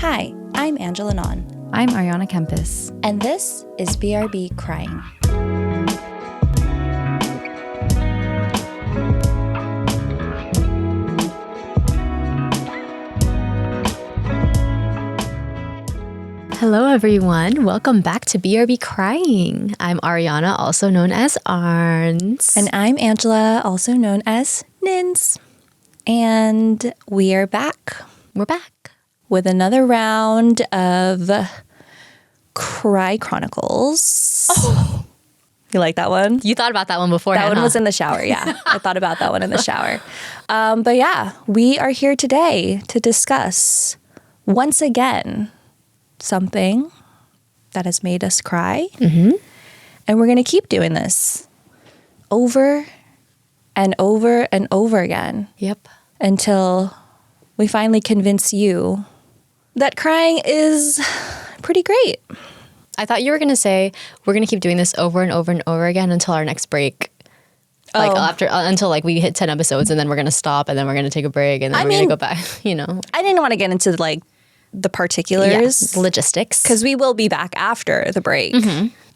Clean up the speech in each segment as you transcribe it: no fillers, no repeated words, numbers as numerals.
Hi, I'm Angela Non. I'm Ariana Kempis. And this is BRB Crying. Hello, everyone. Welcome back to BRB Crying. I'm Ariana, also known as Arns. And I'm Angela, also known as Nins. And we are back. We're back with another round of Cry Chronicles. Oh. You like that one? You thought about that one before. That one was in the shower, yeah. I thought about that one in the shower. But yeah, we are here today to discuss, once again, something that has made us cry. Mm-hmm. And we're going to keep doing this over and over and over again. Yep. Until we finally convince you that crying is pretty great. I thought you were going to say we're going to keep doing this over and over and over again until our next break. Until we hit 10 episodes, and then we're going to stop, and then we're going to take a break, and then we're going to go back, you know. I didn't want to get into the particulars. Yeah, logistics. Because we will be back after the break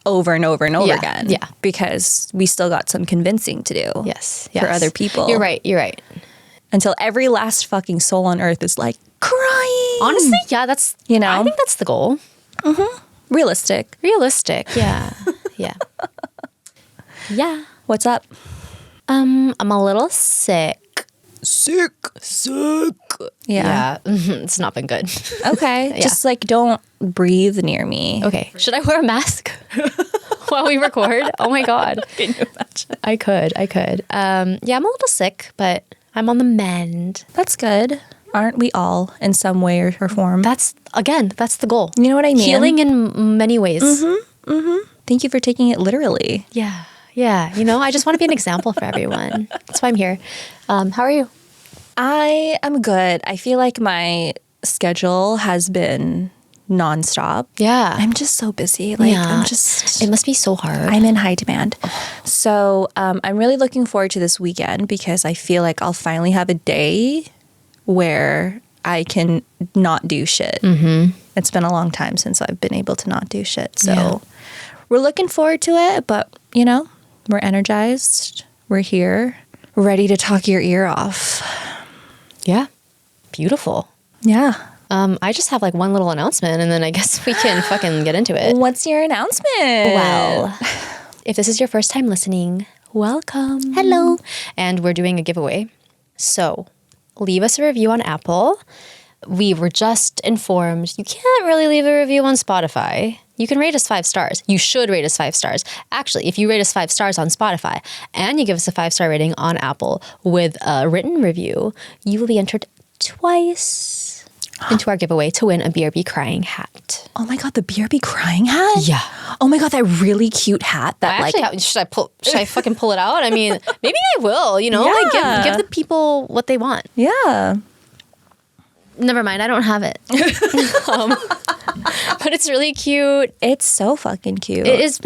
over and over and over again. Yeah. Because we still got some convincing to do. Yes. For other people. You're right. Until every last fucking soul on earth is like crying. Honestly, yeah, that's, I think that's the goal. Mm-hmm. Realistic. Yeah. Yeah. Yeah. What's up? I'm a little sick. Sick. Yeah. It's not been good. Okay. Yeah. Just don't breathe near me. Okay. Should I wear a mask while we record? Oh my God. Can you imagine? I could. Yeah, I'm a little sick, but I'm on the mend. That's good. Aren't we all in some way or form? That's the goal. You know what I mean? Healing in many ways. Mm-hmm. Mm-hmm. Thank you for taking it literally. Yeah. Yeah. You know, I just want to be an example for everyone. That's why I'm here. How are you? I am good. I feel like my schedule has been nonstop. Yeah. I'm just so busy. It must be so hard. I'm in high demand. So I'm really looking forward to this weekend because I feel like I'll finally have a day where I can not do shit. Mm-hmm. It's been a long time since I've been able to not do shit. So we're looking forward to it, but we're energized. We're here, ready to talk your ear off. Yeah. Beautiful. Yeah. I just have one little announcement, and then I guess we can fucking get into it. What's your announcement? Well, if this is your first time listening, welcome. Hello. And we're doing a giveaway. So leave us a review on Apple. We were just informed you can't really leave a review on Spotify. You can rate us 5 stars. You should rate us 5 stars. Actually, if you rate us 5 stars on Spotify and you give us a 5-star rating on Apple with a written review, you will be entered twice into our giveaway to win a BRB Crying hat. Oh my God, the BRB Crying hat? Yeah. Oh my God, that really cute hat. Should I fucking pull it out? I mean, maybe I will, give the people what they want. Yeah. Never mind, I don't have it. But it's really cute. It's so fucking cute. It is.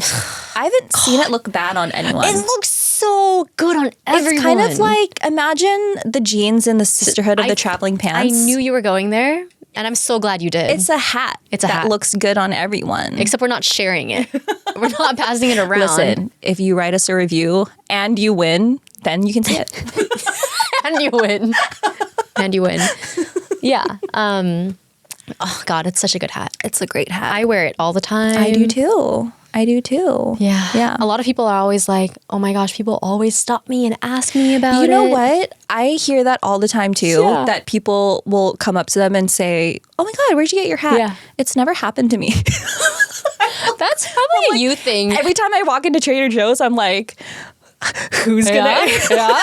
I haven't seen it look bad on anyone. It looks so good on everyone. It's kind of imagine the jeans in the Sisterhood of the Traveling Pants. I knew you were going there, and I'm so glad you did. It's a hat. That looks good on everyone. Except we're not sharing it. We're not passing it around. Listen, if you write us a review and you win, then you can see it. And you win. Yeah. Oh God, it's such a good hat. It's a great hat. I wear it all the time. I do too. Yeah. Yeah. A lot of people are always like, oh my gosh, people always stop me and ask me about it. You know what? I hear that all the time too, that people will come up to them and say, oh my God, where'd you get your hat? Yeah. It's never happened to me. That's probably a you thing. Every time I walk into Trader Joe's, I'm like, who's gonna? Yeah.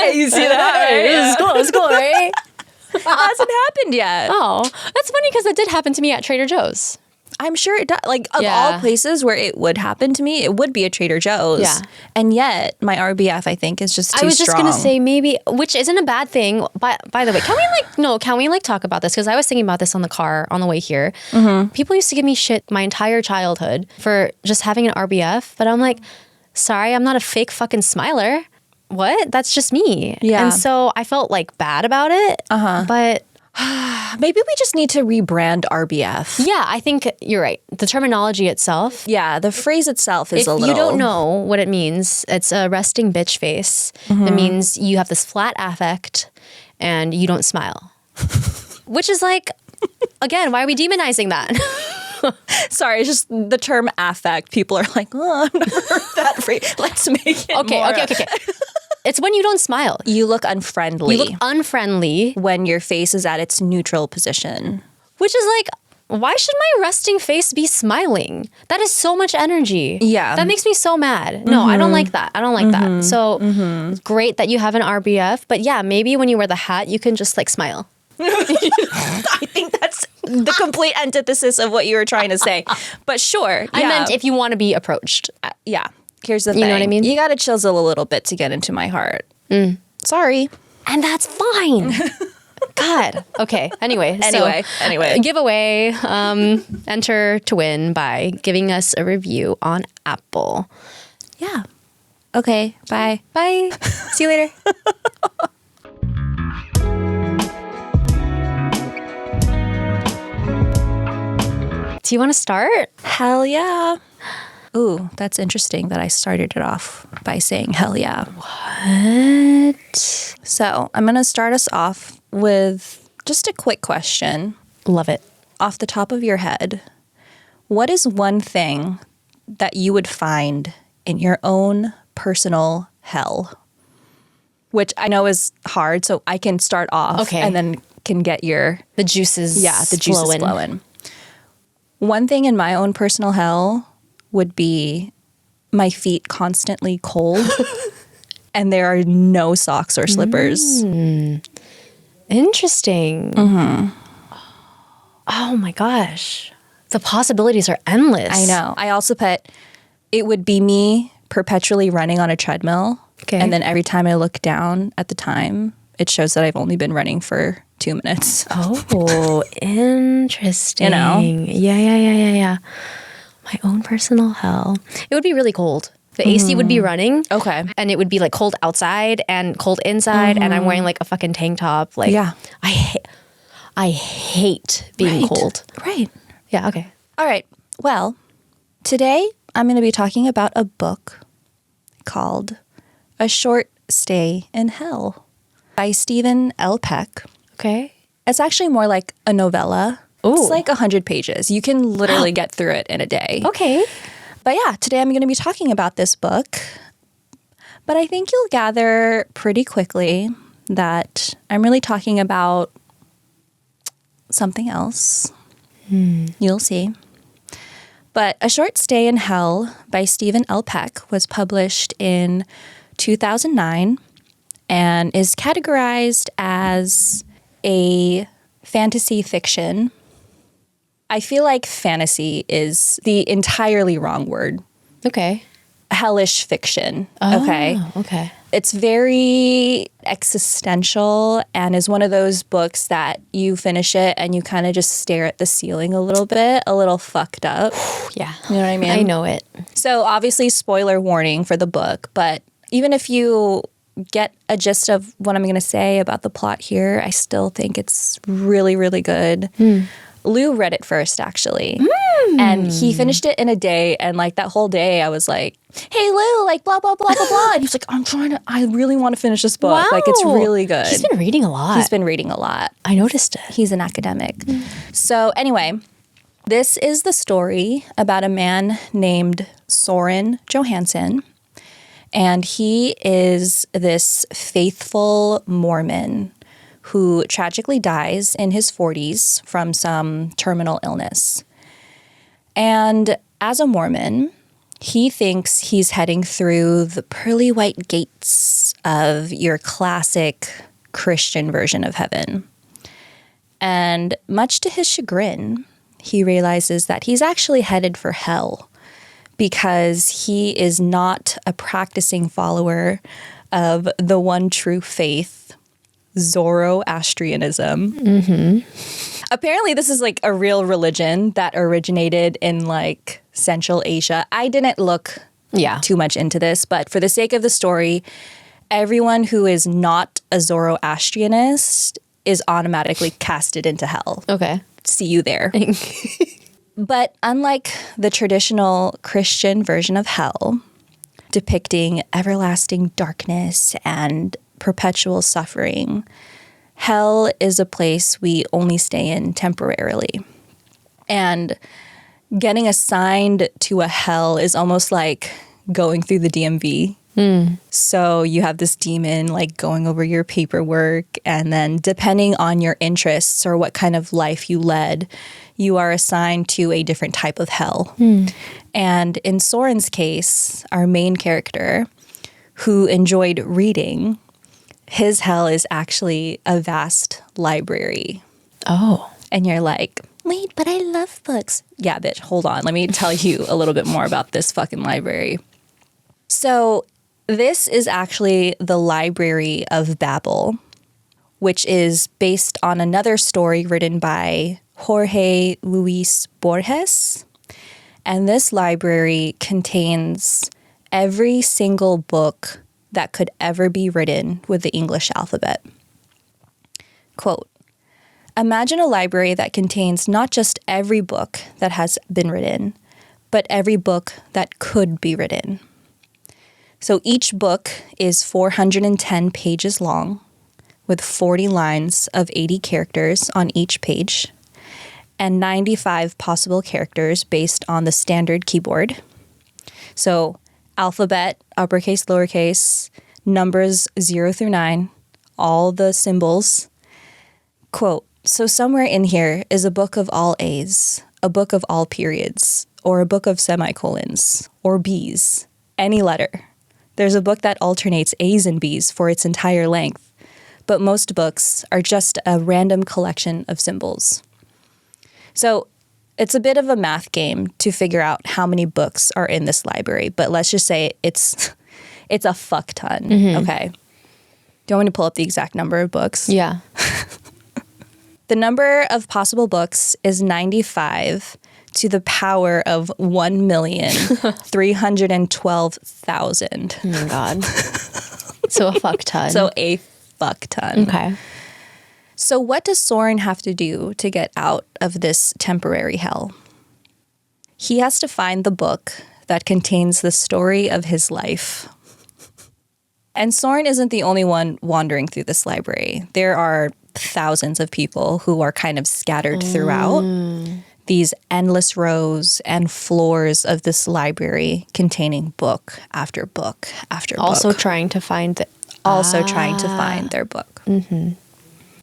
Hey, you see that? Right? It's cool, right? It hasn't happened yet. Oh, that's funny because it did happen to me at Trader Joe's. I'm sure it does. Of all places where it would happen to me, it would be a Trader Joe's. Yeah. And yet, my RBF, I think, is just too strong. I was just going to say maybe, which isn't a bad thing. By the way, can we talk about this? Because I was thinking about this on the car on the way here. Mm-hmm. People used to give me shit my entire childhood for just having an RBF. But I'm like, sorry, I'm not a fake fucking smiler. What? That's just me. Yeah. And so I felt bad about it. Uh-huh. But Maybe we just need to rebrand RBF. Yeah, I think you're right. The terminology itself. Yeah, the phrase itself is If a little... you don't know what it means, it's a resting bitch face. It means you have this flat affect and you don't smile. Which is like, again, why are we demonizing that? Sorry, it's just the term affect. People are like, oh, I've never heard that phrase. Let's make it Okay. It's when you don't smile. You look unfriendly. You look unfriendly. When your face is at its neutral position. Which is like, why should my resting face be smiling? That is so much energy. Yeah. That makes me so mad. No, I don't like that. I don't like that. So it's great that you have an RBF. But yeah, maybe when you wear the hat, you can just like smile. I think that's the complete antithesis of what you were trying to say. But sure. I meant if you want to be approached. Yeah. Here's the thing. You know what I mean? You got to chisel a little bit to get into my heart. Sorry. And that's fine. God. Okay. Anyway. Giveaway. Enter to win by giving us a review on Apple. Yeah. Okay. Bye. Bye. See you later. Do you want to start? Hell yeah. Ooh, that's interesting that I started it off by saying hell yeah. What? So I'm going to start us off with just a quick question. Love it. Off the top of your head, what is one thing that you would find in your own personal hell? Which I know is hard, so I can start off and then can get the juices flowing. One thing in my own personal hell would be my feet constantly cold and there are no socks or slippers. Interesting. Oh my gosh. The possibilities are endless. I know. I also put it would be me perpetually running on a treadmill. Okay. And then every time I look down at the time, it shows that I've only been running for 2 minutes. Oh, interesting. You know? Yeah. My own personal hell. It would be really cold. The AC would be running. Okay. And it would be like cold outside and cold inside. And I'm wearing like a fucking tank top. Like, Yeah. I hate being cold. Right. Yeah, okay. All right. Well, today I'm going to be talking about a book called A Short Stay in Hell by Stephen L. Peck. Okay. It's actually more like a novella. Ooh. It's like 100 pages. You can literally get through it in a day. Okay. But yeah, today I'm going to be talking about this book. But I think you'll gather pretty quickly that I'm really talking about something else. You'll see. But A Short Stay in Hell by Stephen L. Peck was published in 2009 and is categorized as a fantasy fiction. I feel like fantasy is the entirely wrong word. Okay. Hellish fiction. Oh, okay. It's very existential and is one of those books that you finish it and you kind of just stare at the ceiling a little bit, a little fucked up. Yeah. You know what I mean? I know it. So obviously spoiler warning for the book, but even if you get a gist of what I'm going to say about the plot here, I still think it's really, really good. Lou read it first, actually. And he finished it in a day. And like that whole day, I was like, hey, Lou, like blah, blah, blah, blah, blah. And he's like, I really want to finish this book. Wow. Like it's really good. He's been reading a lot. He's been reading a lot. I noticed it. He's an academic. So anyway, this is the story about a man named Soren Johansson. And he is this faithful Mormon who tragically dies in his 40s from some terminal illness. And as a Mormon, he thinks he's heading through the pearly white gates of your classic Christian version of heaven. And much to his chagrin, he realizes that he's actually headed for hell because he is not a practicing follower of the one true faith, Zoroastrianism. Apparently, this is like a real religion that originated in like Central Asia. I didn't look too much into this, but for the sake of the story, everyone who is not a Zoroastrianist is automatically casted into hell. Okay. See you there. But unlike the traditional Christian version of hell, depicting everlasting darkness and perpetual suffering, hell is a place we only stay in temporarily. And getting assigned to a hell is almost like going through the DMV. So you have this demon like going over your paperwork, and then depending on your interests or what kind of life you led, you are assigned to a different type of hell. And in Soren's case, our main character, who enjoyed reading, his hell is actually a vast library. Oh. And you're like, wait, but I love books. Yeah, bitch, hold on. Let me tell you a little bit more about this fucking library. So this is actually the Library of Babel, which is based on another story written by Jorge Luis Borges. And this library contains every single book that could ever be written with the English alphabet. Quote, imagine a library that contains not just every book that has been written, but every book that could be written. So each book is 410 pages long, with 40 lines of 80 characters on each page, and 95 possible characters based on the standard keyboard. So alphabet, uppercase, lowercase, numbers 0 through 9, all the symbols. Quote, so somewhere in here is a book of all A's, a book of all periods, or a book of semicolons, or B's, any letter. There's a book that alternates A's and B's for its entire length, but most books are just a random collection of symbols. So it's a bit of a math game to figure out how many books are in this library, but let's just say it's a fuck ton, okay? Do you want me to pull up the exact number of books? Yeah. The number of possible books is 95 to the power of 1,312,000. Oh my God. So a fuck ton. So a fuck ton. Okay. So what does Soren have to do to get out of this temporary hell? He has to find the book that contains the story of his life. And Soren isn't the only one wandering through this library. There are thousands of people who are kind of scattered throughout these endless rows and floors of this library containing book after book after book. Also trying to find trying to find their book.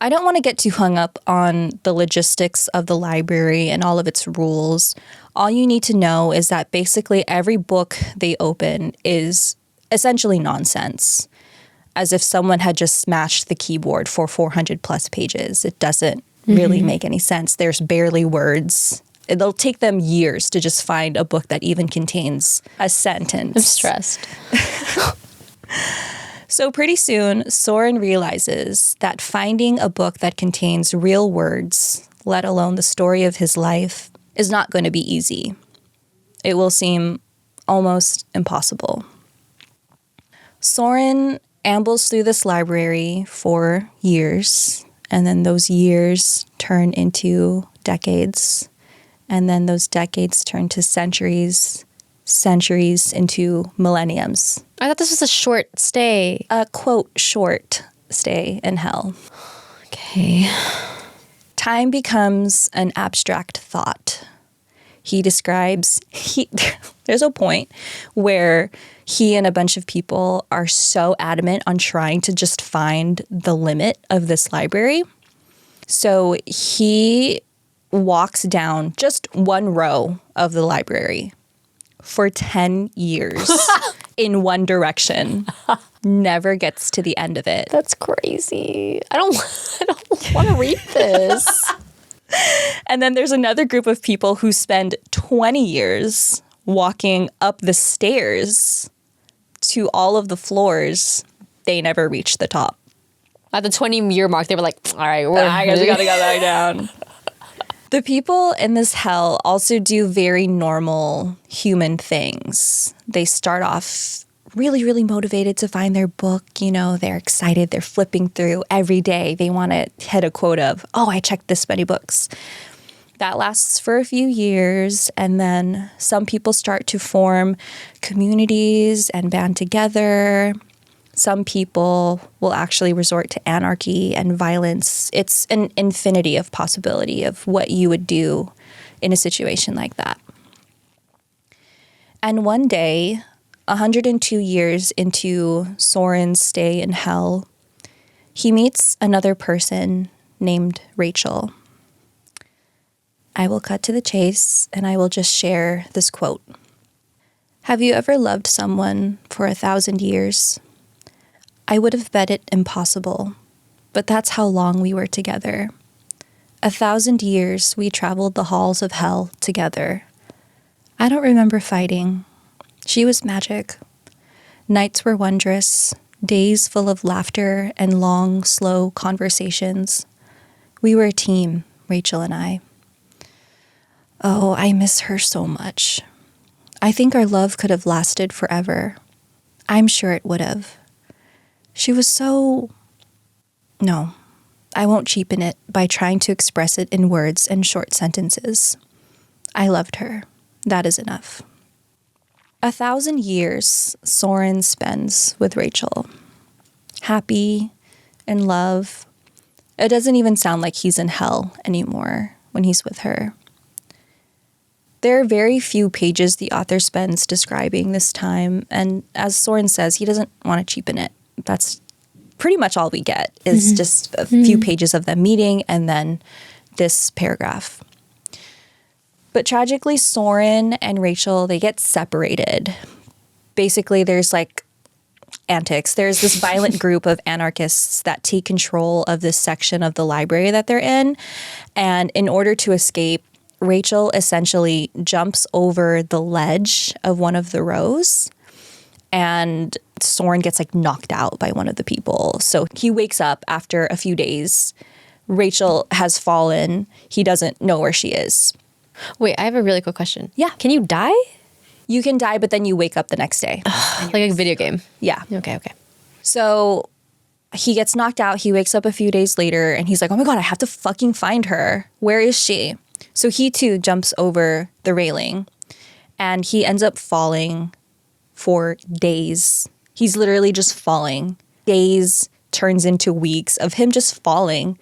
I don't want to get too hung up on the logistics of the library and all of its rules. All you need to know is that basically every book they open is essentially nonsense, as if someone had just smashed the keyboard for 400 plus pages. It doesn't really make any sense. There's barely words. It'll take them years to just find a book that even contains a sentence. I'm stressed. So pretty soon, Soren realizes that finding a book that contains real words, let alone the story of his life, is not going to be easy. It will seem almost impossible. Soren ambles through this library for years, and then those years turn into decades, and then those decades turn to centuries, centuries into millenniums. I thought this was a short stay. A quote, short stay in hell. Okay. Time becomes an abstract thought. He describes, there's a point where he and a bunch of people are so adamant on trying to just find the limit of this library. So he walks down just one row of the library for 10 years in one direction. Never gets to the end of it. That's crazy. I don't want to read this. And then there's another group of people who spend 20 years walking up the stairs to all of the floors. They never reach the top. At the 20-year mark, they were like, all right, I guess we gotta go back down. The people in this hell also do very normal human things. They start off really, really motivated to find their book. You know, they're excited. They're flipping through every day. They want to hit a quote of, oh, I checked this many books. That lasts for a few years. And then some people start to form communities and band together. Some people will actually resort to anarchy and violence. It's an infinity of possibility of what you would do in a situation like that. And one day, 102 years into Soren's stay in hell, he meets another person named Rachel. I will cut to the chase and I will just share this quote. Have you ever loved someone for 1,000 years? I would have bet it impossible, but that's how long we were together. 1,000 years we traveled the halls of hell together. I don't remember fighting. She was magic. Nights were wondrous, days full of laughter and long, slow conversations. We were a team, Rachel and I. Oh, I miss her so much. I think our love could have lasted forever. I'm sure it would have. She was so... No, I won't cheapen it by trying to express it in words and short sentences. I loved her. That is enough. 1,000 years Soren spends with Rachel. Happy, in love. It doesn't even sound like he's in hell anymore when he's with her. There are very few pages the author spends describing this time, and as Soren says, he doesn't want to cheapen it. That's pretty much all we get is just a few pages of them meeting and then this paragraph. But tragically, Soren and Rachel, they get separated. Basically, there's like antics. There's this violent group of anarchists that take control of this section of the library that they're in. And in order to escape, Rachel essentially jumps over the ledge of one of the rows. And Soren gets like knocked out by one of the people. So he wakes up after a few days. Rachel has fallen. He doesn't know where she is. Wait, I have a really quick question. Yeah. Can you die? You can die, but then you wake up the next day. Like a video game. Yeah. Okay. So he gets knocked out. He wakes up a few days later and he's like, oh my God, I have to fucking find her. Where is she? So he too jumps over the railing and he ends up falling for days. He's literally just falling. Days turns into weeks of him just falling,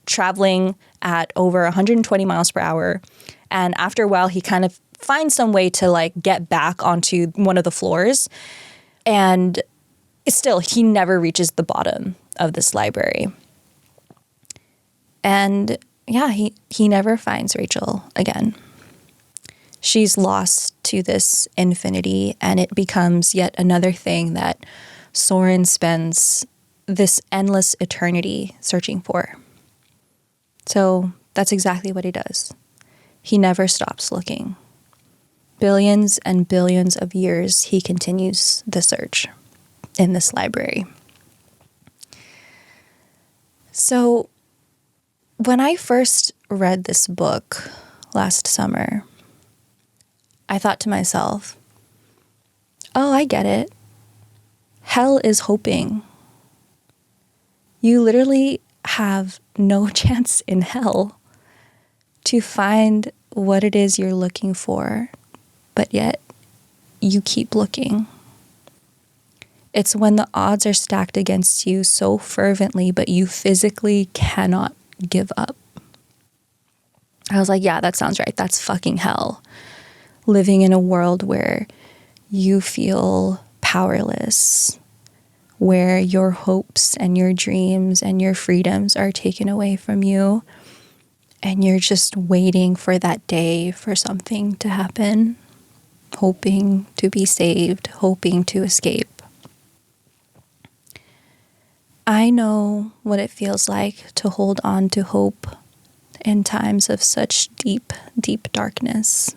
traveling at over 120 miles per hour. And after a while, he kind of finds some way to like get back onto one of the floors. And still, he never reaches the bottom of this library. And yeah, he never finds Rachel again. She's lost to this infinity, and it becomes yet another thing that Soren spends this endless eternity searching for. So that's exactly what he does. He never stops looking. Billions and billions of years, he continues the search in this library. So when I first read this book last summer, I thought to myself, oh, I get it. Hell is hoping. You literally have no chance in hell to find what it is you're looking for, but yet you keep looking. It's when the odds are stacked against you so fervently, but you physically cannot give up. I was like, yeah, that sounds right. That's fucking hell. Living in a world where you feel powerless, where your hopes and your dreams and your freedoms are taken away from you, and you're just waiting for that day for something to happen, hoping to be saved, hoping to escape. I know what it feels like to hold on to hope in times of such deep, deep darkness.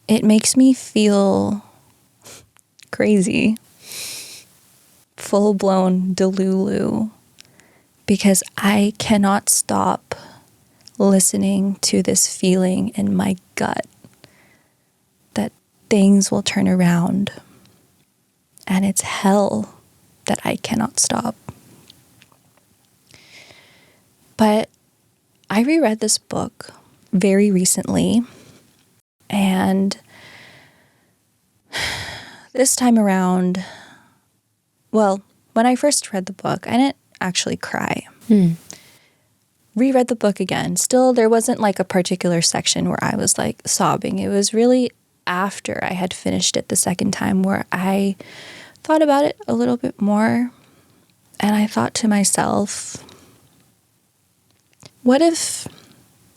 It makes me feel crazy, full-blown delulu, because I cannot stop listening to this feeling in my gut that things will turn around, and it's hell that I cannot stop. But I reread this book very recently, and this time around, well, when I first read the book, I didn't actually cry. Reread the book again. Still, there wasn't like a particular section where I was like sobbing. It was really after I had finished it the second time where I thought about it a little bit more. And I thought to myself, what if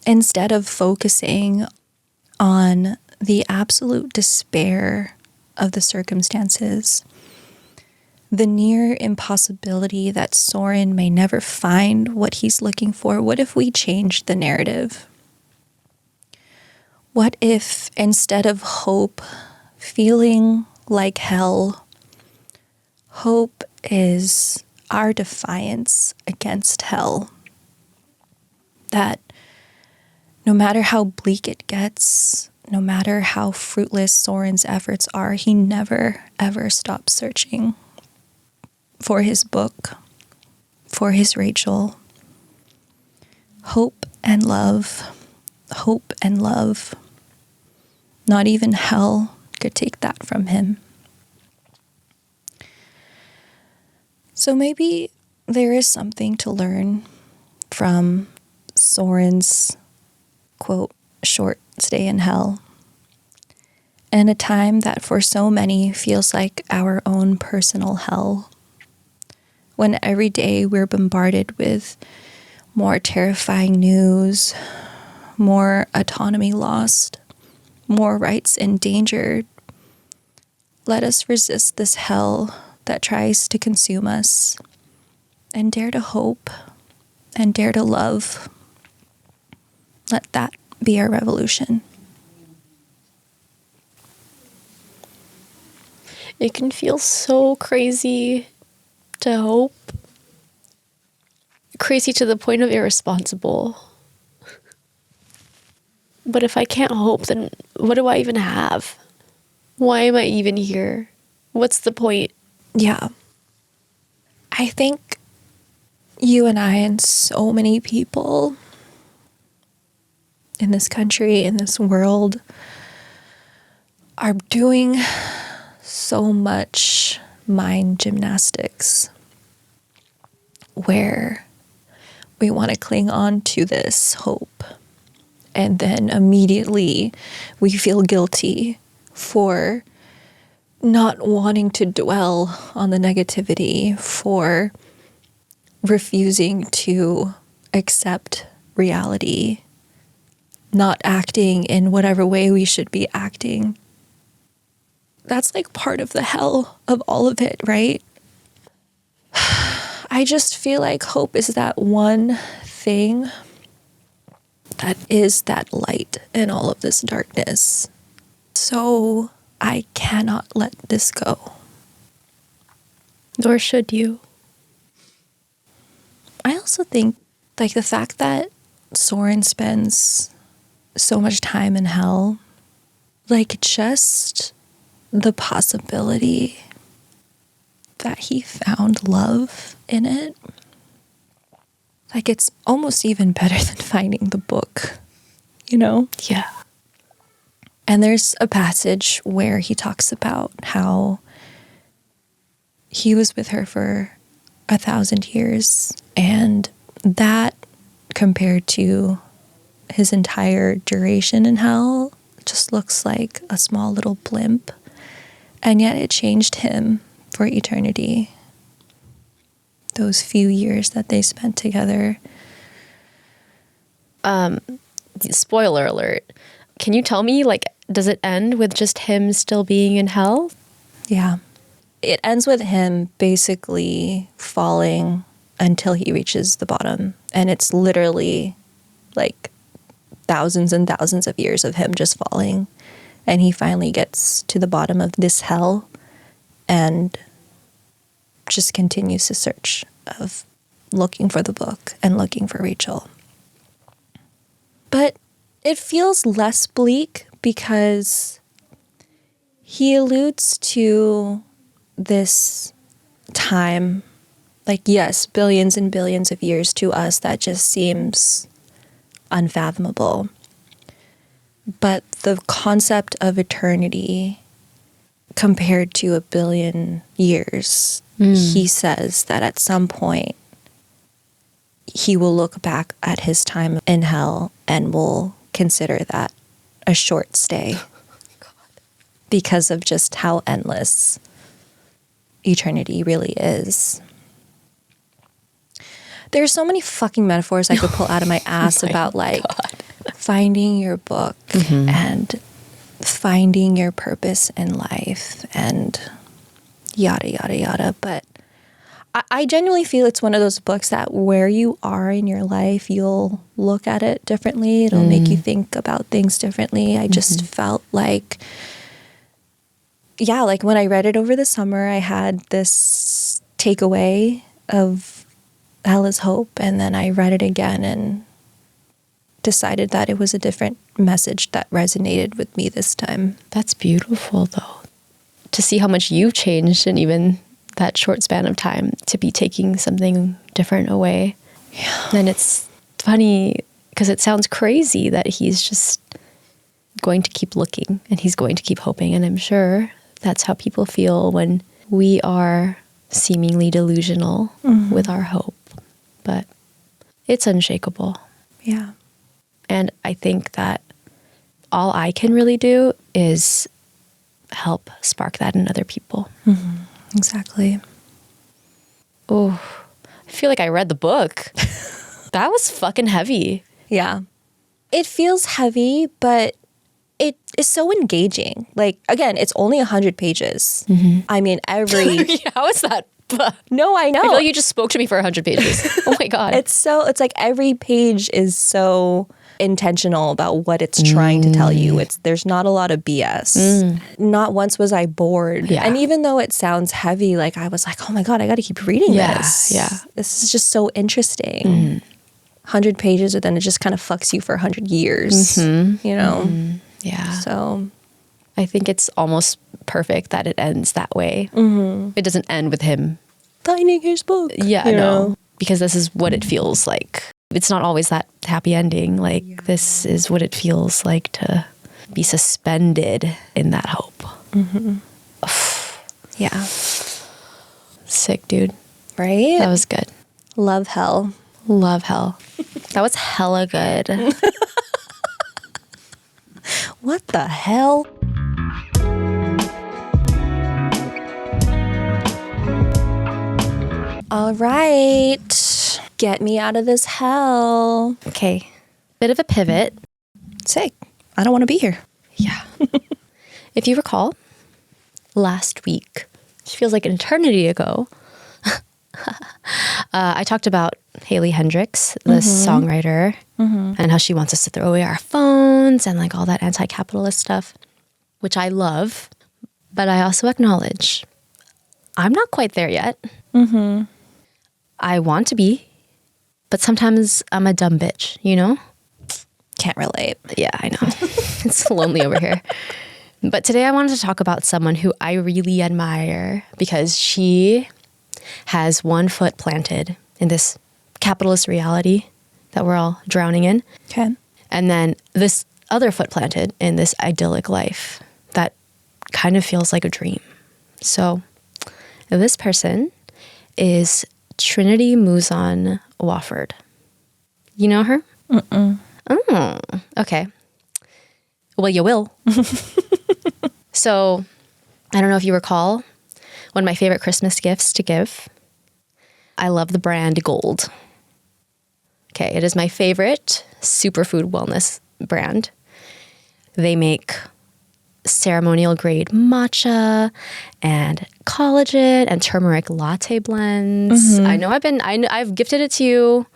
instead of focusing on the absolute despair of the circumstances, the near impossibility that Soren may never find what he's looking for, what if we changed the narrative? What if instead of hope feeling like hell, hope is our defiance against hell? That no matter how bleak it gets, no matter how fruitless Soren's efforts are, he never, ever stops searching for his book, for his Rachel. Hope and love, hope and love. Not even hell could take that from him. So maybe there is something to learn from Soren's, quote, short stay in hell, and a time that for so many feels like our own personal hell, when every day we're bombarded with more terrifying news, more autonomy lost, more rights endangered. Let us resist this hell that tries to consume us and dare to hope and dare to love. Let that be our revolution. It can feel so crazy to hope. Crazy to the point of irresponsible. But if I can't hope, then what do I even have? Why am I even here? What's the point? Yeah. I think you and I and so many people in this country, in this world, are doing so much mind gymnastics where we want to cling on to this hope, and then immediately we feel guilty for not wanting to dwell on the negativity, for refusing to accept reality, not acting in whatever way we should be acting. That's like part of the hell of all of it, right? I just feel like hope is that one thing that is that light in all of this darkness. So I cannot let this go. Nor should you. I also think like the fact that Soren spends so much time in hell, like just the possibility that he found love in it, like it's almost even better than finding the book, you know? Yeah. And there's a passage where he talks about how he was with her for 1,000 years, and that compared to his entire duration in hell just looks like a small little blimp, and yet it changed him for eternity. Those few years that they spent together. Spoiler alert. Can you tell me, like, does it end with just him still being in hell? Yeah. It ends with him basically falling until he reaches the bottom. And it's literally like thousands and thousands of years of him just falling. And he finally gets to the bottom of this hell and just continues to search of looking for the book and looking for Rachel. But it feels less bleak because he alludes to this time, like, yes, billions and billions of years to us, that just seems unfathomable. But the concept of eternity compared to a billion years, he says that at some point he will look back at his time in hell and will consider that a short stay because of just how endless eternity really is. There's so many fucking metaphors I could pull out of my ass about like finding your book and finding your purpose in life and yada, yada, yada. But I genuinely feel it's one of those books that where you are in your life, you'll look at it differently. It'll make you think about things differently. I just felt like, yeah, like when I read it over the summer, I had this takeaway of hell is hope. And then I read it again and decided that it was a different message that resonated with me this time. That's beautiful, though. To see how much you've changed in even that short span of time, to be taking something different away. Yeah. And it's funny because it sounds crazy that he's just going to keep looking and he's going to keep hoping. And I'm sure that's how people feel when we are seemingly delusional with our hope. But it's unshakable. Yeah. And I think that all I can really do is help spark that in other people. Exactly. Oh, I feel like I read the book. That was fucking heavy. Yeah. It feels heavy, but it is so engaging. Like, again, it's only 100 pages. I mean, How is that? No, I know. I feel like you just spoke to me for 100 pages. Oh my God. It's like every page is so intentional about what it's trying to tell you. There's not a lot of BS. Not once was I bored. Yeah. And even though it sounds heavy, like I was like, oh my God, I got to keep reading this. Yeah. This is just so interesting. 100 pages, and then it just kind of fucks you for 100 years, you know? Yeah. So I think it's almost perfect that it ends that way. It doesn't end with him finding his book. Yeah, you no. know? Because this is what it feels like. It's not always that happy ending. Like, this is what it feels like to be suspended in that hope. Yeah. Sick, dude. Right? That was good. Love hell. Love hell. That was hella good. What the hell? All right. Get me out of this hell. Okay. Bit of a pivot. Sick. I don't want to be here. Yeah. If you recall, last week, which feels like an eternity ago, I talked about Haley Hendricks, the songwriter, and how she wants us to throw away our phones and like all that anti-capitalist stuff, which I love. But I also acknowledge I'm not quite there yet. I want to be, but sometimes I'm a dumb bitch, you know? Can't relate. Yeah, I know. It's lonely over here. But today I wanted to talk about someone who I really admire because she has one foot planted in this capitalist reality that we're all drowning in. Okay. And then this other foot planted in this idyllic life that kind of feels like a dream. So this person is Trinity Mouzon Wofford. You know her? Oh, okay. Well, you will. So, I don't know if you recall, one of my favorite Christmas gifts to give. I love the brand Golde. Okay, it is my favorite superfood wellness brand. They make ceremonial grade matcha and collagen and turmeric latte blends. I know I've gifted it to you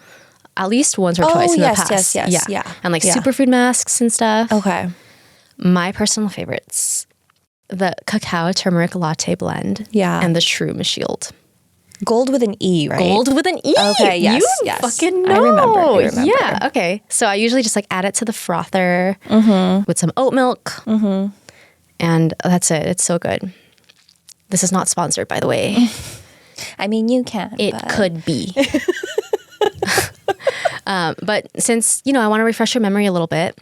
at least once or twice in the past. Yeah. And like superfood masks and stuff. Okay. My personal favorites, the cacao turmeric latte blend and the shroom shield. Gold with an E, right? Gold with an E. Okay, yes, you yes. fucking know. I remember. Yeah, okay. So I usually just like add it to the frother with some oat milk. And that's it. It's so good. This is not sponsored, by the way. I mean, you can. It could be. But since, I want to refresh your memory a little bit,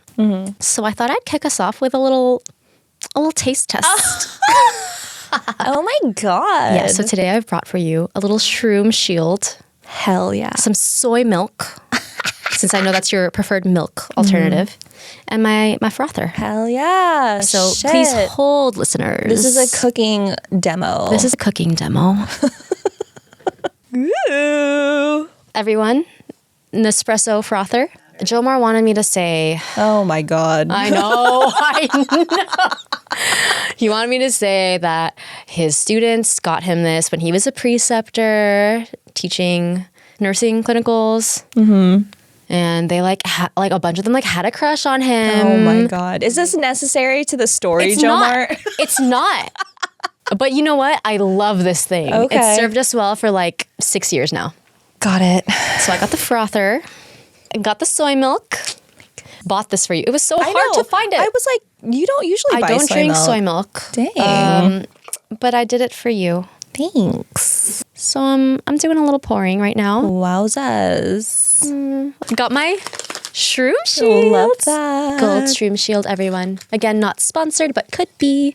so I thought I'd kick us off with a little taste test. Oh my God. Yeah, so today I've brought for you a little shroom shield. Hell yeah. Some soy milk, since I know that's your preferred milk alternative, and my frother. Hell yeah. So please hold, listeners. This is a cooking demo. This is a cooking demo. Ooh. Everyone, Nespresso frother. Jomar wanted me to say... Oh my God. I know. He wanted me to say that his students got him this when he was a preceptor teaching nursing clinicals. And they like a bunch of them like had a crush on him. Oh my God. Is this necessary to the story, It's Jomar? not. It's not. But you know what? I love this thing. Okay. It's served us well for like 6 years now. Got it. So I got the frother. I got the soy milk. Bought this for you. It was so hard to find it. I was like, you don't usually buy I don't drink soy milk. Dang. But I did it for you. Thanks. So I'm doing a little pouring right now. Wowzers. Got my shroom shield. Love that. Gold shroom shield, everyone. Again, not sponsored, but could be.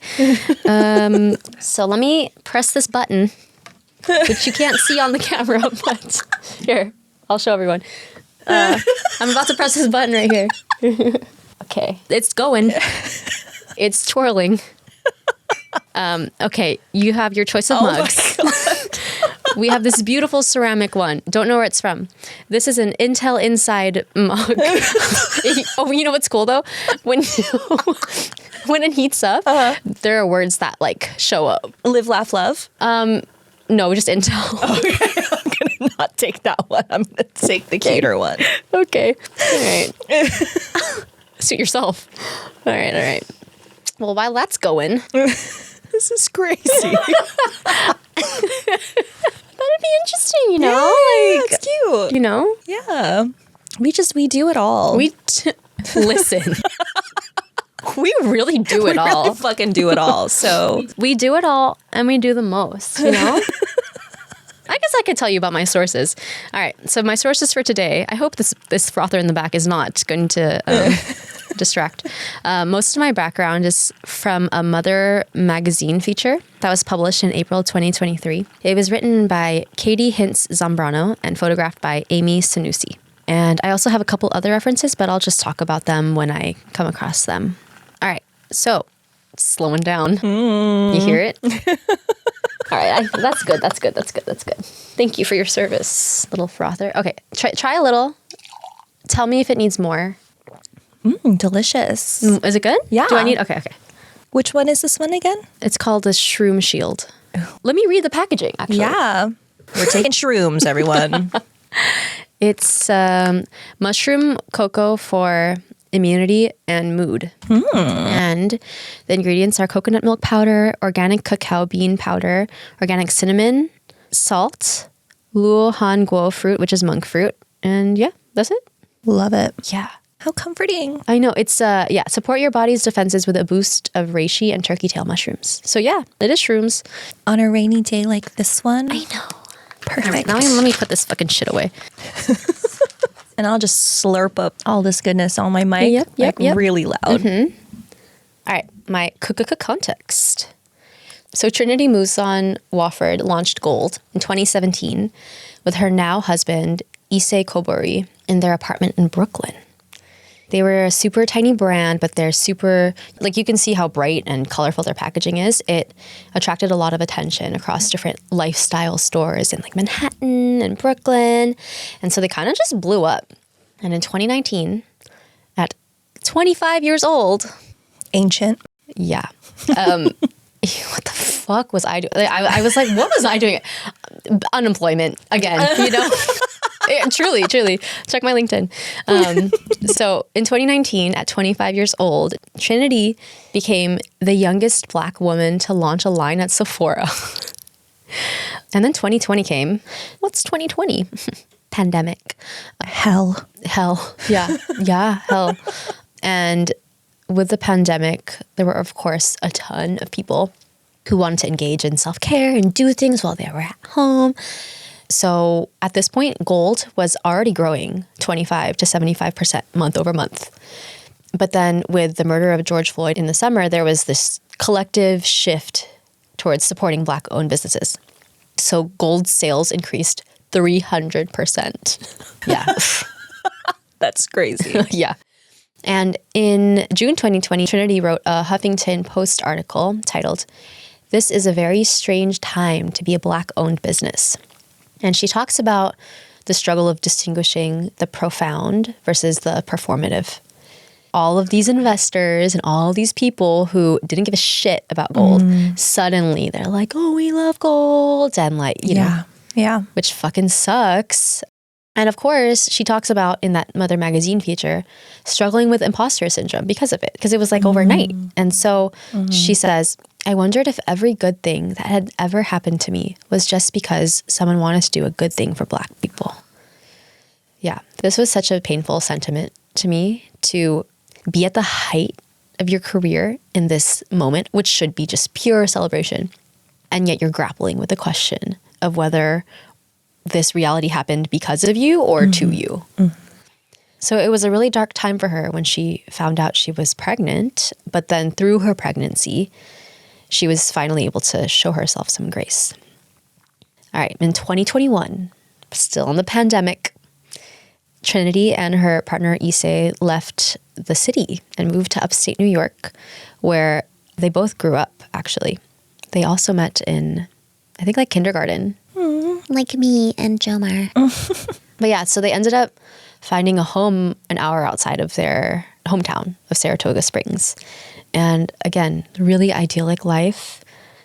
So let me press this button, which you can't see on the camera, but here, I'll show everyone. I'm about to press this button right here. Okay, it's going. It's twirling. Okay, you have your choice of mugs. We have this beautiful ceramic one. Don't know where it's from. This is an Intel Inside mug. Oh, you know what's cool though? When it heats up, there are words that like show up. Live, laugh, love. No, just Intel. Okay, I'm gonna not take that one. I'm gonna take the cuter one. Okay. All right. Suit yourself. All right. Well, while that's going, this is crazy. that'd be interesting, you know? Yeah, like, it's cute. you know? Yeah. We do it all. Listen. We really do it all. Really fucking do it all. So We do it all and we do the most, you know? I guess I could tell you about my sources. All right. So my sources for today, I hope this frother in the back is not going to distract. Most of my background is from a Mother magazine feature that was published in April 2023. It was written by Katie Hintz Zambrano and photographed by Amy Sanusi. And I also have a couple other references, but I'll just talk about them when I come across them. All right. So slowing down. You hear it? All right, that's good. Thank you for your service, little frother. Okay, try a little. Tell me if it needs more. Delicious. Is it good? Yeah. Do I need? Okay. Which one is this one again? It's called the Shroom Shield. Let me read the packaging, actually. Yeah. We're taking shrooms, everyone. It's mushroom cocoa for immunity and mood. And the ingredients are coconut milk powder, organic cacao bean powder, organic cinnamon, salt, luo han guo fruit, which is monk fruit. And yeah, that's it. Love it. Yeah. How comforting. I know. It's, support your body's defenses with a boost of reishi and turkey tail mushrooms. So yeah, it is shrooms. On a rainy day like this one. I know. Perfect. All right, now let me put this fucking shit away. And I'll just slurp up all this goodness on my mic. Yep. Really loud. All right, my context. So Trinity Mouzon Wofford launched Golde in 2017 with her now husband, Issei Kobori, in their apartment in Brooklyn. They were a super tiny brand, but they're super, like you can see how bright and colorful their packaging is. It attracted a lot of attention across different lifestyle stores in like Manhattan and Brooklyn. And so they kind of just blew up. And in 2019, at 25 years old. Ancient. Yeah. What the fuck was I doing? I was like, what was I doing? Unemployment again, you know? Truly. Check my LinkedIn. So in 2019, at 25 years old, Trinity became the youngest Black woman to launch a line at Sephora. And then 2020 came. What's 2020? Pandemic. Hell. Yeah, hell. And with the pandemic, there were, of course, a ton of people who wanted to engage in self-care and do things while they were at home. So at this point, Golde was already growing 25 to 75% month over month. But then with the murder of George Floyd in the summer, there was this collective shift towards supporting Black-owned businesses. So Golde's sales increased 300%. Yeah. That's crazy. Yeah. And in June 2020, Trinity wrote a Huffington Post article titled, "This is a very strange time to be a Black-owned business." And she talks about the struggle of distinguishing the profound versus the performative. All of these investors and all these people who didn't give a shit about gold, suddenly they're like, oh, we love gold. And like, you know, which fucking sucks. And of course, she talks about in that Mother magazine feature, struggling with imposter syndrome because of it, because it was like overnight. And so she says, I wondered if every good thing that had ever happened to me was just because someone wanted to do a good thing for Black people. Yeah, this was such a painful sentiment to me, to be at the height of your career in this moment, which should be just pure celebration. And yet you're grappling with the question of whether this reality happened because of you or to you. So it was a really dark time for her when she found out she was pregnant, but then through her pregnancy, she was finally able to show herself some grace. All right, in 2021, still in the pandemic, Trinity and her partner Issei left the city and moved to upstate New York, where they both grew up, actually. They also met in, I think, like kindergarten. Like me and Jomar. But yeah, so they ended up finding a home an hour outside of their hometown of Saratoga Springs. And again, really idyllic life,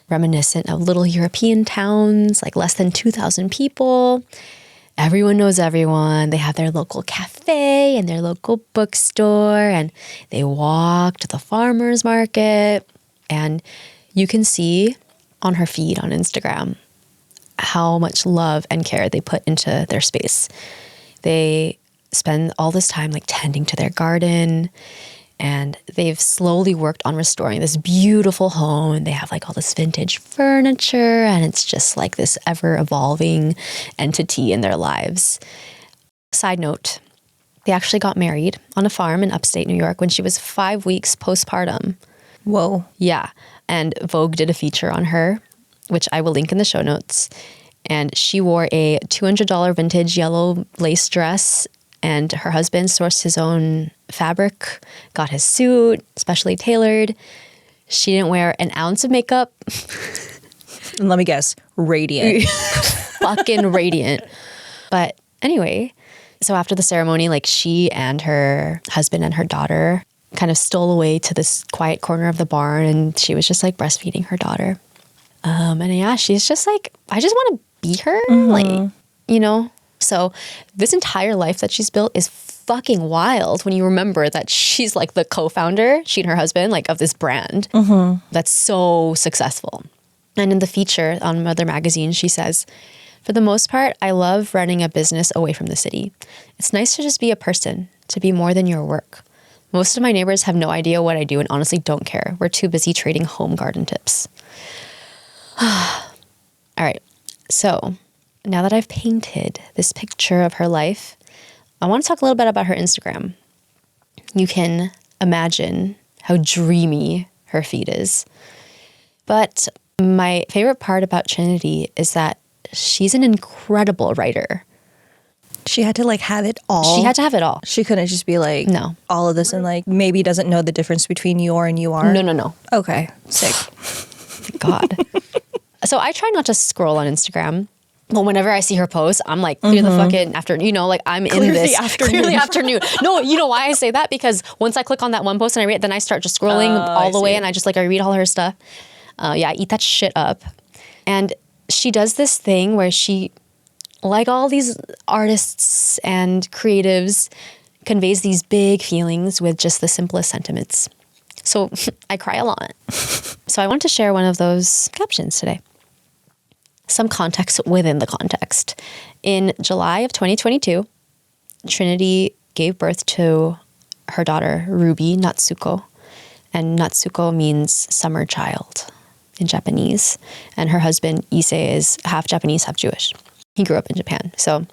reminiscent of little European towns, like less than 2,000 people. Everyone knows everyone. They have their local cafe and their local bookstore, and they walk to the farmer's market. And you can see on her feed on Instagram how much love and care they put into their space. They spend all this time like tending to their garden, and they've slowly worked on restoring this beautiful home. And they have like all this vintage furniture, and it's just like this ever evolving entity in their lives. Side note, they actually got married on a farm in upstate New York when she was 5 weeks postpartum. Whoa. Yeah. And Vogue did a feature on her, which I will link in the show notes. And she wore a $200 vintage yellow lace dress, and her husband sourced his own fabric, got his suit, specially tailored. She didn't wear an ounce of makeup. And let me guess, radiant. Fucking radiant. But anyway, so after the ceremony, like she and her husband and her daughter kind of stole away to this quiet corner of the barn, and she was just like breastfeeding her daughter. And yeah, she's just like, I just want to be her, like, you know? So this entire life that she's built is fucking wild when you remember that she's like the co-founder, she and her husband, like of this brand that's so successful. And in the feature on Mother magazine, she says, for the most part, I love running a business away from the city. It's nice to just be a person, to be more than your work. Most of my neighbors have no idea what I do and honestly don't care. We're too busy trading home garden tips. All right, so now that I've painted this picture of her life, I want to talk a little bit about her Instagram. You can imagine how dreamy her feed is. But my favorite part about Trinity is that she's an incredible writer. She had to like have it all. She had to have it all. She couldn't just be like, no, all of this and like maybe doesn't know the difference between you are and you are. No. Okay, sick. God. So I try not to scroll on Instagram. Well, whenever I see her post, I'm like, clear the fucking afternoon. You know, like I'm in this. Clear the afternoon. No, you know why I say that? Because once I click on that one post and I read it, then I start just scrolling all the way, and I just like, I read all her stuff. Yeah, I eat that shit up. And she does this thing where she, like all these artists and creatives, conveys these big feelings with just the simplest sentiments. So I cry a lot. So I want to share one of those captions today. Some context within the context. In July of 2022, Trinity gave birth to her daughter, Ruby Natsuko. And Natsuko means summer child. in Japanese. And her husband, Issei, is half Japanese, half Jewish. He grew up in Japan. So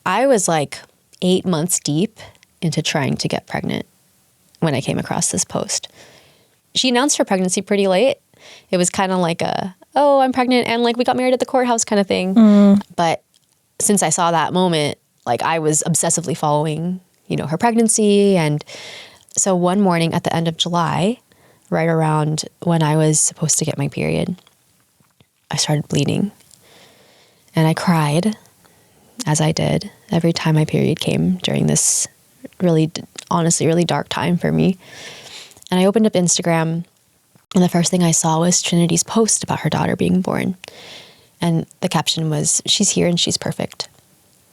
I was like 8 months deep into trying to get pregnant when I came across this post. She announced her pregnancy pretty late. It was kind of like oh, I'm pregnant and like we got married at the courthouse kind of thing. But since I saw that moment, like I was obsessively following, her pregnancy. And so one morning at the end of July, right around when I was supposed to get my period, I started bleeding. And I cried, as I did every time my period came during this really, honestly, really dark time for me. And I opened up Instagram, and the first thing I saw was Trinity's post about her daughter being born. And the caption was, "She's here and she's perfect."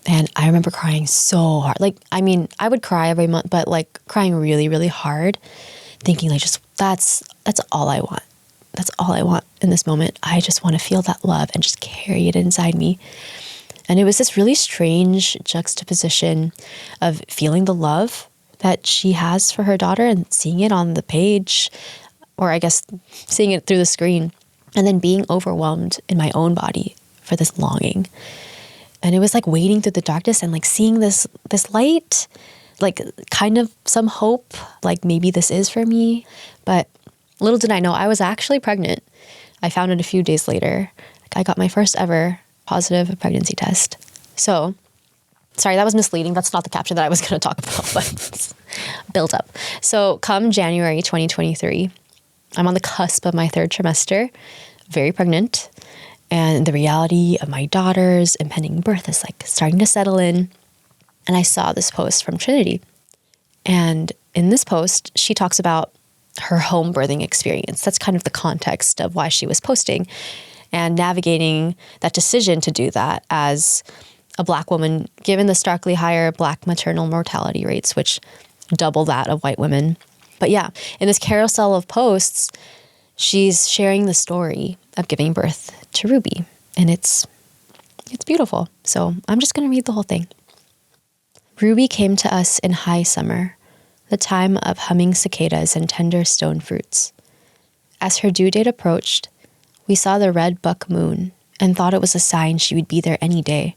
And I remember crying so hard. Like, I mean, I would cry every month, but like crying really, really hard, thinking like, just that's all I want. That's all I want in this moment. I just want to feel that love and just carry it inside me. And it was this really strange juxtaposition of feeling the love that she has for her daughter and seeing it on the page, or I guess seeing it through the screen, and then being overwhelmed in my own body for this longing. And it was like wading through the darkness and like seeing this light, like kind of some hope, like maybe this is for me. But little did I know I was actually pregnant. I found it a few days later. I got my first ever positive pregnancy test. So, sorry, that was misleading. That's not the caption that I was going to talk about, but built up. So come January 2023, I'm on the cusp of my third trimester, very pregnant. And the reality of my daughter's impending birth is like starting to settle in. And I saw this post from Trinity. And in this post, she talks about her home birthing experience. That's kind of the context of why she was posting and navigating that decision to do that as a Black woman, given the starkly higher Black maternal mortality rates, which double that of white women. But yeah, in this carousel of posts, she's sharing the story of giving birth to Ruby. And it's beautiful. So I'm just going to read the whole thing. Ruby came to us in high summer, the time of humming cicadas and tender stone fruits. As her due date approached, we saw the red buck moon and thought it was a sign she would be there any day.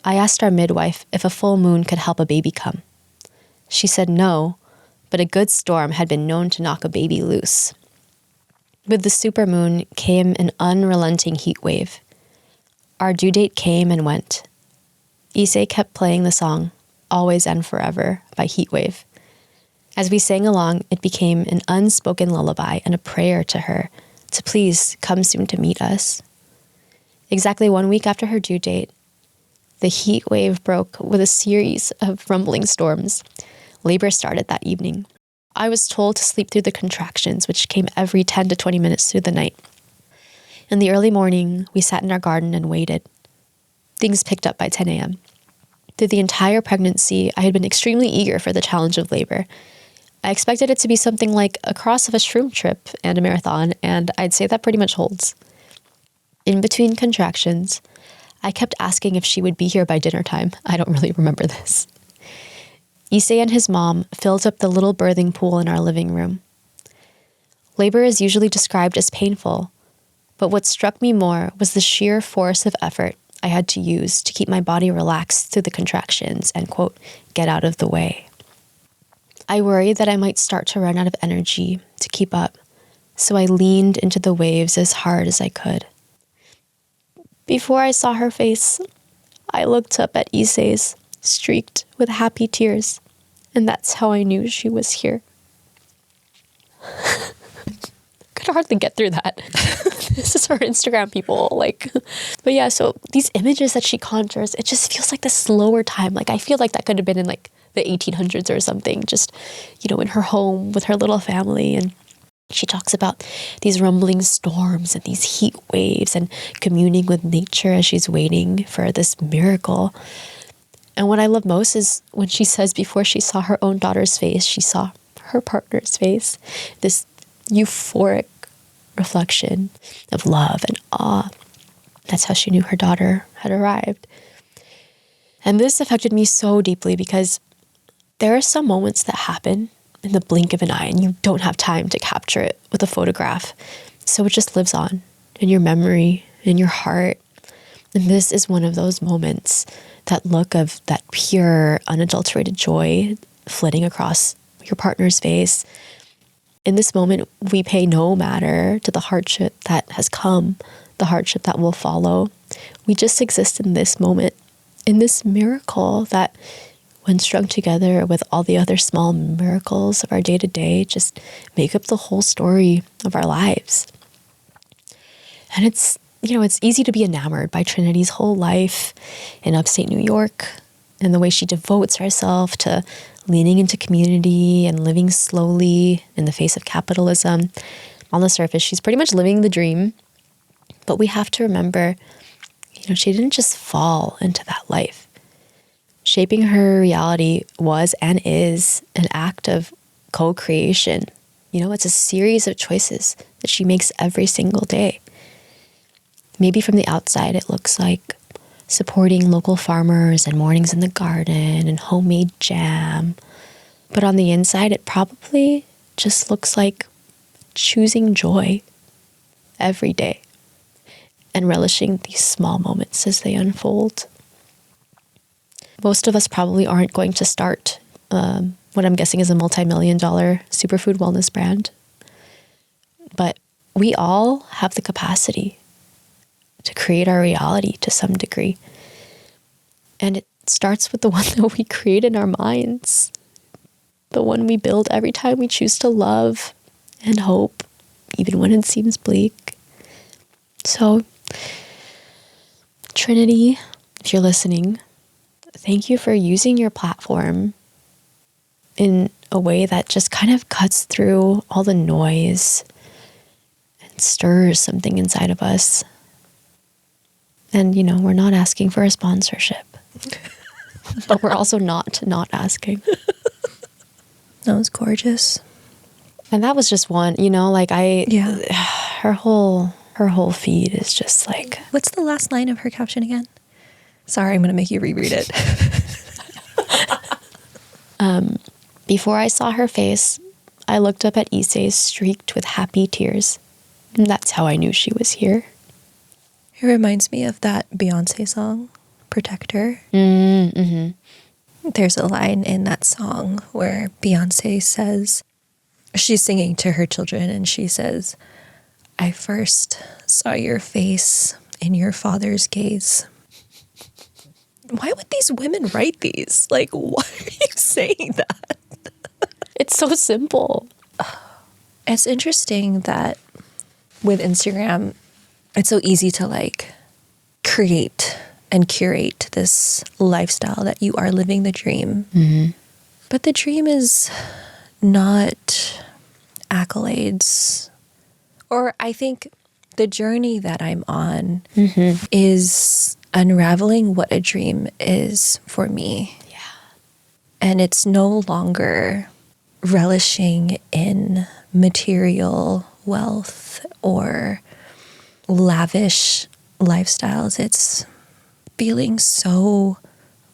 I asked our midwife if a full moon could help a baby come. She said no, but a good storm had been known to knock a baby loose. With the supermoon came an unrelenting heat wave. Our due date came and went. Issei kept playing the song, Always and Forever, by Heatwave. As we sang along, it became an unspoken lullaby and a prayer to her to please come soon to meet us. Exactly 1 week after her due date, the heat wave broke with a series of rumbling storms. Labor started that evening. I was told to sleep through the contractions, which came every 10 to 20 minutes through the night. In the early morning, we sat in our garden and waited. Things picked up by 10 a.m. Through the entire pregnancy, I had been extremely eager for the challenge of labor. I expected it to be something like a cross of a shroom trip and a marathon, and I'd say that pretty much holds. In between contractions, I kept asking if she would be here by dinner time. I don't really remember this. Issei and his mom filled up the little birthing pool in our living room. Labor is usually described as painful, but what struck me more was the sheer force of effort I had to use to keep my body relaxed through the contractions and, quote, get out of the way. I worried that I might start to run out of energy to keep up, so I leaned into the waves as hard as I could. Before I saw her face, I looked up at Issei's, streaked with happy tears, and that's how I knew she was here. Could hardly get through that. This is her Instagram, people. But yeah, so these images that she conjures, it just feels like the slower time. Like, I feel like that could have been in like the 1800s or something, just, in her home with her little family. And she talks about these rumbling storms and these heat waves and communing with nature as she's waiting for this miracle. And what I love most is when she says before she saw her own daughter's face, she saw her partner's face, this euphoric reflection of love and awe. That's how she knew her daughter had arrived. And this affected me so deeply because there are some moments that happen in the blink of an eye, and you don't have time to capture it with a photograph. So it just lives on in your memory, in your heart. And this is one of those moments, that look of that pure, unadulterated joy flitting across your partner's face. In this moment, we pay no matter to the hardship that has come, the hardship that will follow. We just exist in this moment, in this miracle that, when strung together with all the other small miracles of our day-to-day, just make up the whole story of our lives. And it's easy to be enamored by Trinity's whole life in upstate New York, and the way she devotes herself to leaning into community and living slowly in the face of capitalism. On the surface, she's pretty much living the dream. But we have to remember, she didn't just fall into that life. Shaping her reality was and is an act of co-creation. It's a series of choices that she makes every single day. Maybe from the outside, it looks like supporting local farmers and mornings in the garden and homemade jam. But on the inside, it probably just looks like choosing joy every day and relishing these small moments as they unfold. Most of us probably aren't going to start what I'm guessing is a multi-million-dollar superfood wellness brand. But we all have the capacity to create our reality to some degree. And it starts with the one that we create in our minds, the one we build every time we choose to love and hope, even when it seems bleak. So, Trinity, if you're listening, thank you for using your platform in a way that just kind of cuts through all the noise and stirs something inside of us. And, we're not asking for a sponsorship, but we're also not asking. That was gorgeous. And that was just one, her whole feed is just like. What's the last line of her caption again? Sorry, I'm going to make you reread it. Before I saw her face, I looked up at Issei's streaked with happy tears. And that's how I knew she was here. It reminds me of that Beyonce song, Protector. Mm-hmm. There's a line in that song where Beyonce says, she's singing to her children, and she says, I first saw your face in your father's gaze. Why would these women write these? Like, why are you saying that? It's so simple. It's interesting that with Instagram, it's so easy to create and curate this lifestyle that you are living the dream. Mm-hmm. But the dream is not accolades. Or I think the journey that I'm on is unraveling what a dream is for me. Yeah. And it's no longer relishing in material wealth or lavish lifestyles. It's feeling so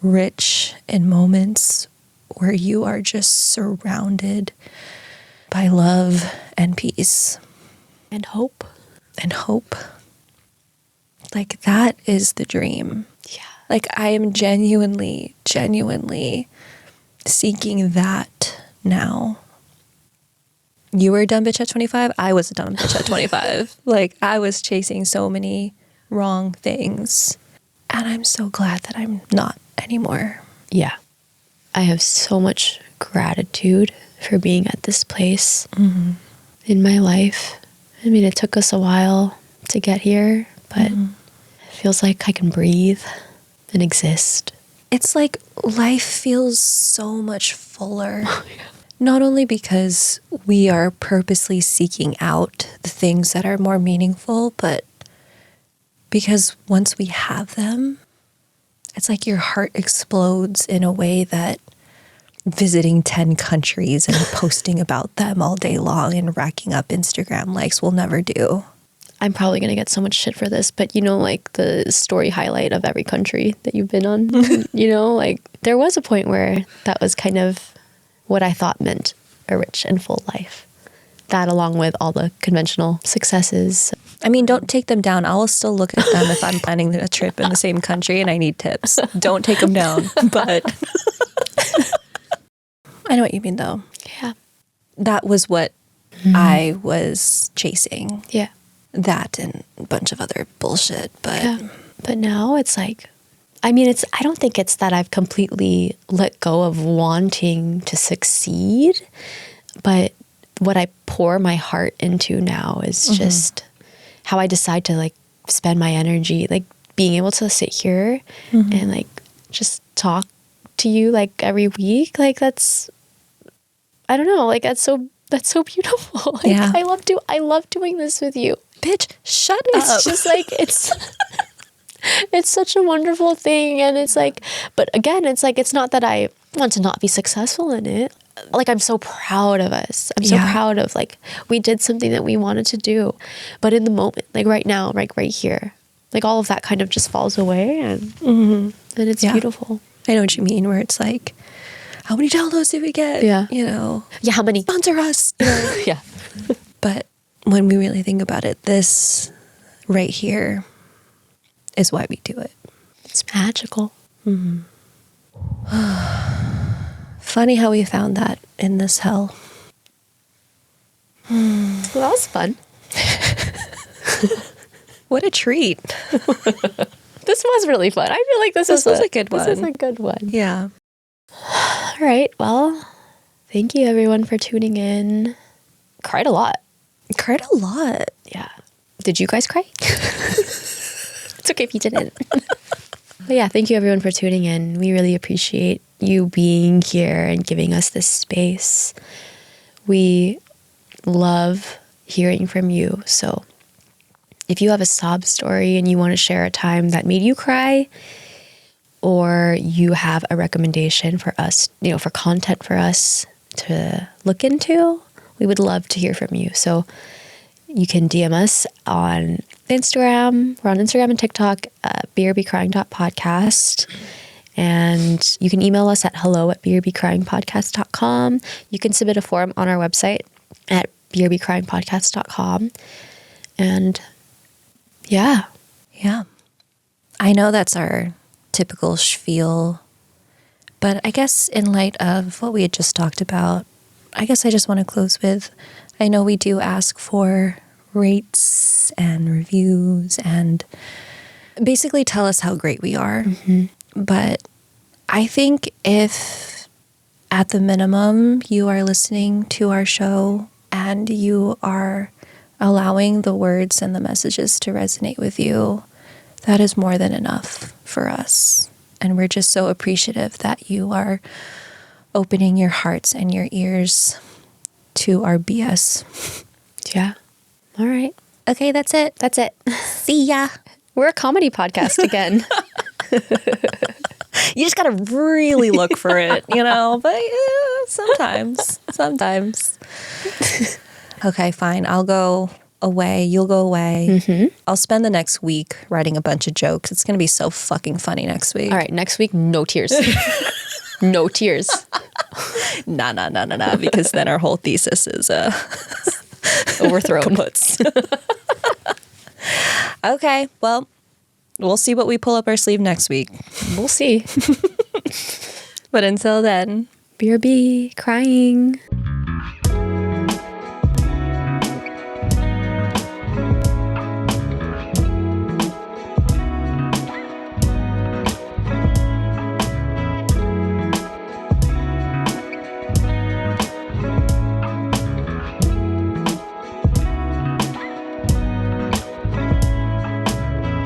rich in moments where you are just surrounded by love and peace. And hope. And hope. That is the dream. Yeah. I am genuinely seeking that now. You were a dumb bitch at 25. I was a dumb bitch at 25. I was chasing so many wrong things. And I'm so glad that I'm not anymore. Yeah. I have so much gratitude for being at this place in my life. I mean, it took us a while to get here, but it feels like I can breathe and exist. It's like life feels so much fuller. Not only because we are purposely seeking out the things that are more meaningful, but because once we have them, it's like your heart explodes in a way that visiting 10 countries and posting about them all day long and racking up Instagram likes will never do. I'm probably going to get so much shit for this, but the story highlight of every country that you've been on, there was a point where that was kind of what I thought meant a rich and full life. That along with all the conventional successes. I mean, don't take them down. I'll still look at them if I'm planning a trip in the same country and I need tips. Don't take them down. But I know what you mean, though. Yeah. That was what I was chasing. Yeah. That and a bunch of other bullshit. But now it's like, I mean, I don't think it's that I've completely let go of wanting to succeed, but what I pour my heart into now is just how I decide to like spend my energy, like being able to sit here and like just talk to you like every week. Like that's, I don't know, like that's so beautiful. Like, yeah. I love doing this with you. Bitch, shut up. It's just like, it's such a wonderful thing. And it's like, but again, it's like, it's not that I want to not be successful in it. Like, I'm so proud of us. I'm so proud of like, we did something that we wanted to do, but in the moment, like right now, like right here, like all of that kind of just falls away and it's beautiful. I know what you mean, where it's like, how many downloads did we get? Yeah. You know? Yeah, how many? Sponsor us. You know? Yeah. But when we really think about it, this right here is why we do it. It's magical. Funny how we found that in this hell. Well, that was fun. What a treat. This was really fun. I feel like this was a good one. This is a good one. Yeah. All right. Well, thank you everyone for tuning in. Cried a lot. Cried a lot. Yeah. Did you guys cry? It's okay if you didn't. But yeah, thank you everyone for tuning in. We really appreciate you being here and giving us this space. We love hearing from you. So if you have a sob story and you want to share a time that made you cry, or you have a recommendation for us, you know, for content for us to look into, we would love to hear from you. So you can DM us on Instagram. We're on Instagram and TikTok at brbcrying.podcast. And you can email us at hello@brbcryingpodcast.com. You can submit a form on our website at brbcryingpodcast.com. And yeah. Yeah. I know that's our typical spiel, but I guess in light of what we had just talked about, I guess I just want to close with, I know we do ask for rates and reviews and basically tell us how great we are. But I think if at the minimum you are listening to our show and you are allowing the words and the messages to resonate with you, that is more than enough for us. And we're just so appreciative that you are opening your hearts and your ears to our BS. Yeah. All right. Okay, that's it. That's it. See ya. We're a comedy podcast again. You just gotta really look for it, you know? But sometimes. Okay, fine. I'll go away. You'll go away. I'll spend the next week writing a bunch of jokes. It's going to be so fucking funny next week. All right, next week, no tears. No tears. Nah, because then our whole thesis is overthrown. kaputs. Okay, well, we'll see what we pull up our sleeve next week. We'll see. But until then, BRB crying.